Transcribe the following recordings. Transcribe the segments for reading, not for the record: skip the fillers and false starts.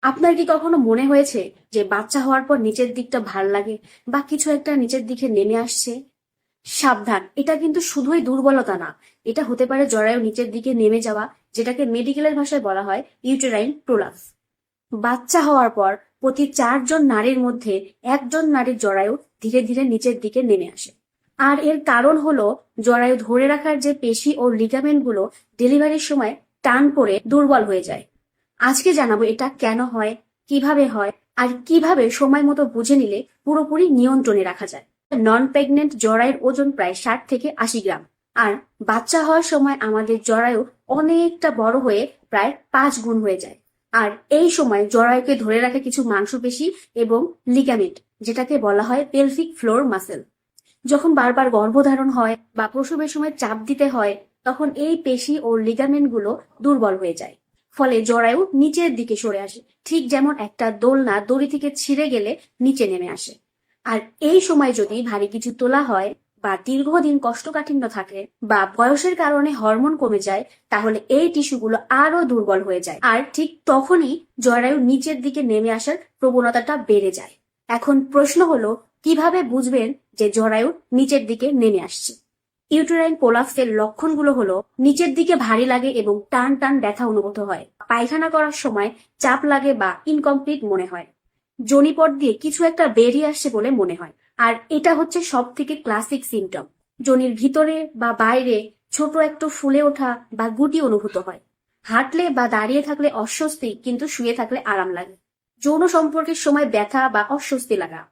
আপনার কি কখনো মনে হয়েছে যে বাচ্চা হওয়ার পর নিচের দিকটা ভাল লাগে বা কিছু একটা নিচের দিকে নেমে আসছে? সাবধান, এটা কিন্তু শুধুই দুর্বলতা না, এটা হতে পারে জরায়ু নিচের দিকে নেমে যাওয়া, যেটাকে মেডিকেলের ভাষায় বলা হয় ইউটেরাইন প্রোলাপস। বাচ্চা হওয়ার পর প্রতি 4 জন নারীর মধ্যে 1 জন নারীর জরায়ু ধীরে ধীরে নিচের দিকে নেমে আসে। আর এর কারণ হলো জরায়ু ধরে রাখার যে পেশি ও লিগামেন্ট গুলো ডেলিভারির সময় টান পড়ে দুর্বল হয়ে যায়। আজকে জানাবো এটা কেন হয়, কিভাবে হয়, আর কিভাবে সময় মতো বুঝে নিলে পুরোপুরি নিয়ন্ত্রণে রাখা যায়। নন প্রেগনেন্ট জরায়ুর ওজন প্রায় 60 থেকে 80 গ্রাম। আর বাচ্চা হওয়ার সময় আমাদের জরায়ু অনেকটা বড় হয়ে প্রায় 5 গুণ হয়ে যায়। আর এই সময় জরায়ুকে ধরে রাখে কিছু মাংসপেশি এবং লিগামেন্ট, যেটাকে বলা হয় পেলভিক ফ্লোর মাসেল। যখন বারবার গর্ভধারণ হয় বা প্রসবের সময় চাপ দিতে হয়, তখন এই পেশি ও লিগামেন্ট গুলো দুর্বল হয়ে যায়। ফলে জরায়ু নিচের দিকে সরে আসে, ঠিক যেমন একটা দোলনা দড়ি থেকে ছিঁড়ে গেলে নিচে নেমে আসে। আর এই সময় যদি ভারী কিছু তোলা হয় বা দীর্ঘদিন কোষ্ঠকাঠিন্য থাকে বা বয়সের কারণে হরমোন কমে যায়, তাহলে এই টিস্যুগুলো আরো দুর্বল হয়ে যায়। আর ঠিক তখনই জরায়ু নিচের দিকে নেমে আসার প্রবণতাটা বেড়ে যায়। এখন প্রশ্ন হলো, কিভাবে বুঝবেন যে জরায়ু নিচের দিকে নেমে আসছে? ইউটেরাইন প্রোলাপসের লক্ষণগুলো হলো নিচের দিকে ভারী লাগে এবং টান টান ব্যথা অনুভূত হয়, পায়খানা করার সময় চাপ লাগে বা ইনকমপ্লিট মনে হয়, যোনিপট দিয়ে কিছু একটা বেরিয়ে আসছে বলে মনে হয়। আর এটা হচ্ছে সব থেকে ক্লাসিক সিমটম। যোনির ভিতরে বা বাইরে ছোট একটু ফুলে ওঠা বা গুটি অনুভূত হয়। হাঁটলে বা দাঁড়িয়ে থাকলে অস্বস্তি, কিন্তু শুয়ে থাকলে আরাম লাগে। যৌন সম্পর্কের সময় ব্যথা বা অস্বস্তি লাগা।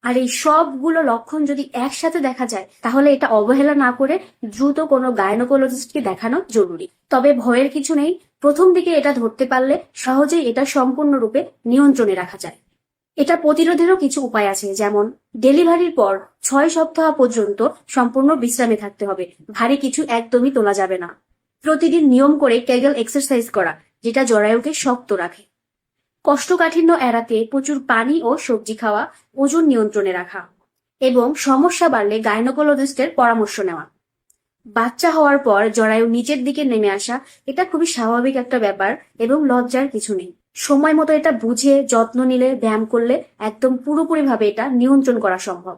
আর এই সবগুলো লক্ষণ যদি একসাথে দেখা যায়, তাহলে এটা অবহেলা না করে দ্রুত কোনো গাইনোকোলজিস্টকে দেখানো জরুরি। তবে ভয়ের কিছু নেই, প্রথম দিকে এটা ধরতে পারলে সহজেই এটা সম্পূর্ণরূপে নিয়ন্ত্রণে রাখা যায়। এটা প্রতিরোধেরও কিছু উপায় আছে, যেমন ডেলিভারির পর 6 সপ্তাহ পর্যন্ত সম্পূর্ণ বিশ্রামে থাকতে হবে, ভারী কিছু একদমই তোলা যাবে না। প্রতিদিন নিয়ম করে কেগেল এক্সারসাইজ করা, যেটা জরায়ুকে শক্ত রাখে। কোষ্ঠকাঠিন্য এড়াতে প্রচুর পানি ও সবজি খাওয়া, ওজন নিয়ন্ত্রণে রাখা, এবং সমস্যা বাড়লে গাইনোকোলজিস্টের পরামর্শ নেওয়া। বাচ্চা হওয়ার পর জরায়ু নিচের দিকে নেমে আসা এটা খুবই স্বাভাবিক একটা ব্যাপার এবং লজ্জার কিছু নেই। সময় মতো এটা বুঝে যত্ন নিলে, ব্যায়াম করলে একদম পুরোপুরি ভাবে এটা নিয়ন্ত্রণ করা সম্ভব।